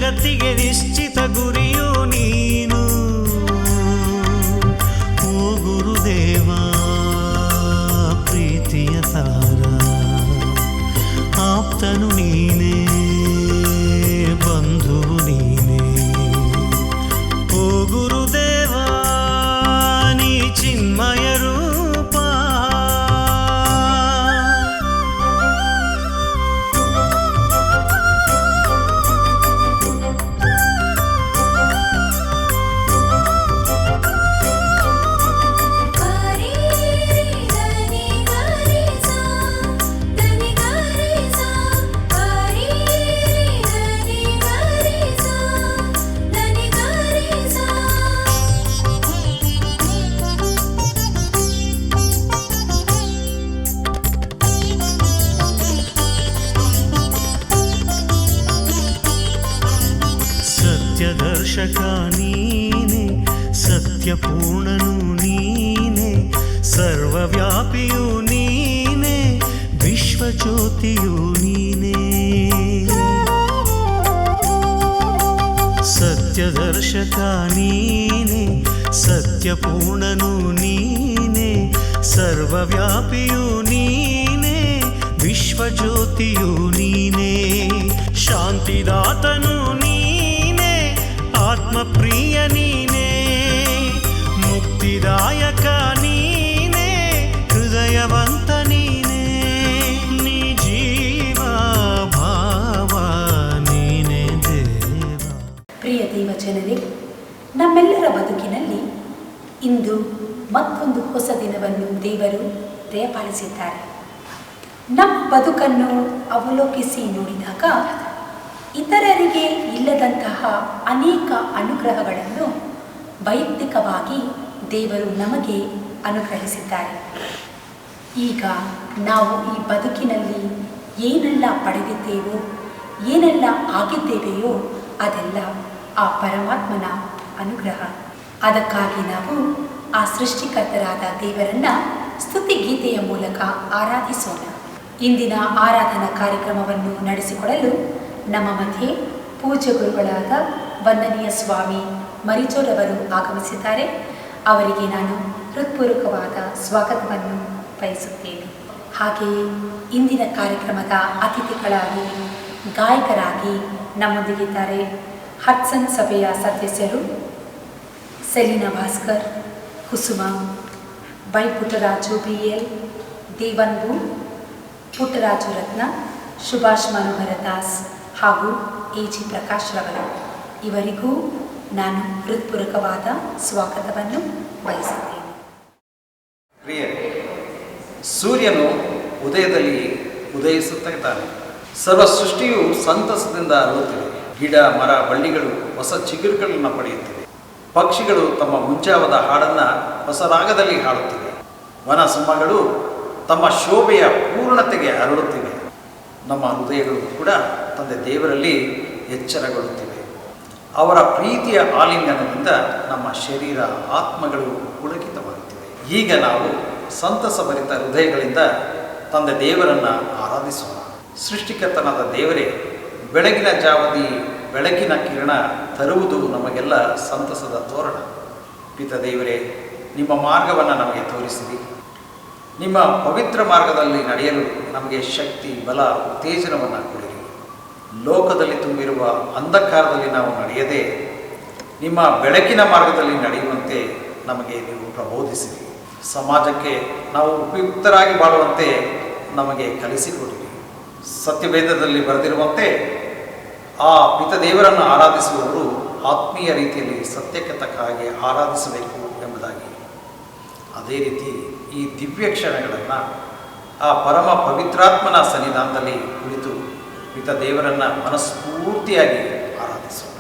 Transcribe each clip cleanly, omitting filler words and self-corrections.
ಜಗತ್ತಿಗೆ ನಿಶ್ಚಿತ ಗುರಿಯು ನೀನು. ಓ ಗುರುದೇವ ಪ್ರೀತಿಯ ತಾರ, ಆಪ್ತನು ನೀನೇ, ಬಂಧುವು ನೀನೇ. ಓ ಗುರುದೇವ ನೀ ಚಿನ್ಮಯ ರೂಪ. ಸತ್ಯದರ್ಶಕ ನೀನೆ, ಸತ್ಯಪೂರ್ಣನು ನೀನೆ, ಸರ್ವವ್ಯಾಪಿಯು ನೀನೆ, ವಿಶ್ವಜ್ಯೋತಿಯು ನೀನೆ. ಸತ್ಯದರ್ಶಕ ನೀನೆ, ಸತ್ಯಪೂರ್ಣನು ನೀನೆ, ಸರ್ವವ್ಯಾಪಿಯು ನೀನೆ, ವಿಶ್ವಜ್ಯೋತಿಯು ನೀನೆ. ಶಾಂತಿದಾತನು ನೀನೆ, ಆತ್ಮಪ್ರಿಯ ನೀನೇ, ಮುಕ್ತಿದಾಯಕ ನೀನೇ, ಹೃದಯವಂತ ನೀನೇ. ನೀ ಜೀವ ಭಾವ ನೀನೇ ದೇವ. ಪ್ರಿಯ ದೇವಜನರೇ, ನಮ್ಮೆಲ್ಲರ ಬದುಕಿನಲ್ಲಿ ಇಂದು ಮತ್ತೊಂದು ಹೊಸ ದಿನವನ್ನು ದೇವರು ದಯಪಾಲಿಸಿದ್ದಾರೆ. ನಮ್ಮ ಬದುಕನ್ನು ಅವಲೋಕಿಸಿ ನೋಡಿದಾಗ ಇತರರಿಗೆ ಇಲ್ಲದಂತಹ ಅನೇಕ ಅನುಗ್ರಹಗಳನ್ನು ವೈಯಕ್ತಿಕವಾಗಿ ದೇವರು ನಮಗೆ ಅನುಗ್ರಹಿಸಿದ್ದಾರೆ. ಈಗ ನಾವು ಈ ಬದುಕಿನಲ್ಲಿ ಏನೆಲ್ಲ ಪಡೆದಿದ್ದೇವೋ, ಏನೆಲ್ಲ ಆಗಿದ್ದೇವೆಯೋ ಅದೆಲ್ಲ ಆ ಪರಮಾತ್ಮನ ಅನುಗ್ರಹ. ಅದಕ್ಕಾಗಿ ನಾವು ಆ ಸೃಷ್ಟಿಕರ್ತರಾದ ದೇವರನ್ನ ಸ್ತುತಿ ಗೀತೆಯ ಮೂಲಕ ಆರಾಧಿಸೋಣ. ಇಂದಿನ ಆರಾಧನಾ ಕಾರ್ಯಕ್ರಮವನ್ನು ನಡೆಸಿಕೊಡಲು ನಮ್ಮ ಮಧ್ಯೆ ಪೂಜ್ಯ ಗುರುಗಳಾದ ವಂದನೀಯ ಸ್ವಾಮಿ ಮರಿಚೋರವರು ಆಗಮಿಸಿದ್ದಾರೆ. ಅವರಿಗೆ ನಾನು ಹೃತ್ಪೂರ್ವಕವಾದ ಸ್ವಾಗತವನ್ನು ಬಯಸುತ್ತೇನೆ. ಹಾಗೆಯೇ ಇಂದಿನ ಕಾರ್ಯಕ್ರಮದ ಅತಿಥಿಗಳಾಗಿ ಗಾಯಕರಾಗಿ ನಮ್ಮೊಂದಿಗಿದ್ದಾರೆ ಹಡ್ಸನ್ ಸಭೆಯ ಸದಸ್ಯರು Selina Bhaskar, Kusum, by Puttaraju BL, ದೇವನ್ಬು, Puttaraju ರತ್ನ, ಸುಭಾಷ್ ಮನೋಹರ ದಾಸ್ ಹಾಗೂ AG ಪ್ರಕಾಶ್ ರವರು. ಇವರಿಗೂ ನಾನು ಹೃತ್ಪೂರ್ವಕವಾದ ಸ್ವಾಗತವನ್ನು ಬಯಸುತ್ತೇನೆ. ಪ್ರಿಯರೇ, ಸೂರ್ಯನು ಉದಯದಲ್ಲಿ ಉದಯಿಸುತ್ತಿದ್ದಾನೆ. ಸರ್ವ ಸೃಷ್ಟಿಯು ಸಂತಸದಿಂದ ಅರಳುತ್ತಿದೆ. ಗಿಡ ಮರ ಬಳ್ಳಿಗಳು ಹೊಸ ಚಿಗುರುಗಳನ್ನು ಪಡೆಯುತ್ತಿವೆ. ಪಕ್ಷಿಗಳು ತಮ್ಮ ಮುಂಜಾವದ ಹಾಡನ್ನು ಹೊಸ ರಾಗದಲ್ಲಿ ಹಾಡುತ್ತಿವೆ. ವನಸಿಂಹಗಳು ತಮ್ಮ ಶೋಭೆಯ ಪೂರ್ಣತೆಗೆ ಅರಳುತ್ತಿವೆ. ನಮ್ಮ ಹೃದಯಗಳು ಕೂಡ ತಂದೆ ದೇವರಲ್ಲಿ ಎಚ್ಚರಗೊಳ್ಳುತ್ತಿವೆ. ಅವರ ಪ್ರೀತಿಯ ಆಲಿಂಗನದಿಂದ ನಮ್ಮ ಶರೀರ ಆತ್ಮಗಳು ಪುಳಕಿತವಾಗುತ್ತಿವೆ. ಈಗ ನಾವು ಸಂತಸಭರಿತ ಹೃದಯಗಳಿಂದ ತಂದೆ ದೇವರನ್ನು ಆರಾಧಿಸೋಣ. ಸೃಷ್ಟಿಕರ್ತನಾದ ದೇವರೇ, ಬೆಳಗಿನ ಜಾವದಿ ಬೆಳಕಿನ ಕಿರಣ ತರುವುದು ನಮಗೆಲ್ಲ ಸಂತಸದ ತೋರಣ. ಪಿತ ದೇವರೇ, ನಿಮ್ಮ ಮಾರ್ಗವನ್ನು ನಮಗೆ ತೋರಿಸಿರಿ. ನಿಮ್ಮ ಪವಿತ್ರ ಮಾರ್ಗದಲ್ಲಿ ನಡೆಯಲು ನಮಗೆ ಶಕ್ತಿ, ಬಲ, ಉತ್ತೇಜನವನ್ನು ಕೊಡಿರಿ. ಲೋಕದಲ್ಲಿ ತುಂಬಿರುವ ಅಂಧಕಾರದಲ್ಲಿ ನಾವು ನಡೆಯದೆ ನಿಮ್ಮ ಬೆಳಕಿನ ಮಾರ್ಗದಲ್ಲಿ ನಡೆಯುವಂತೆ ನಮಗೆ ನೀವು ಪ್ರಬೋಧಿಸಿರಿ. ಸಮಾಜಕ್ಕೆ ನಾವು ಉಪಯುಕ್ತರಾಗಿ ಬಾಳುವಂತೆ ನಮಗೆ ಕಲಿಸಿಕೊಡಿರಿ. ಸತ್ಯವೇದದಲ್ಲಿ ಬರೆದಿರುವಂತೆ ಆ ಪಿತದೇವರನ್ನು ಆರಾಧಿಸುವವರು ಆತ್ಮೀಯ ರೀತಿಯಲ್ಲಿ ಸತ್ಯಕ್ಕೆ ತಕ್ಕ ಹಾಗೆ ಆರಾಧಿಸಬೇಕು ಎಂಬುದಾಗಿ, ಅದೇ ರೀತಿ ಈ ದಿವ್ಯ ಕ್ಷಣಗಳನ್ನು ಆ ಪರಮ ಪವಿತ್ರಾತ್ಮನ ಸನ್ನಿಧಾನದಲ್ಲಿ ಕುಳಿತು ಪಿತದೇವರನ್ನು ಮನಸ್ಫೂರ್ತಿಯಾಗಿ ಆರಾಧಿಸೋಣ.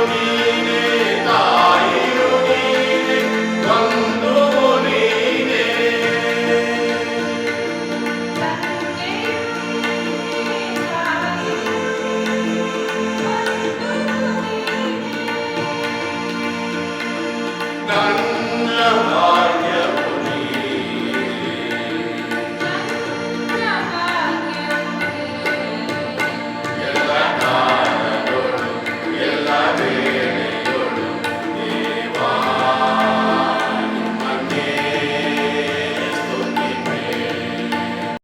ನೀ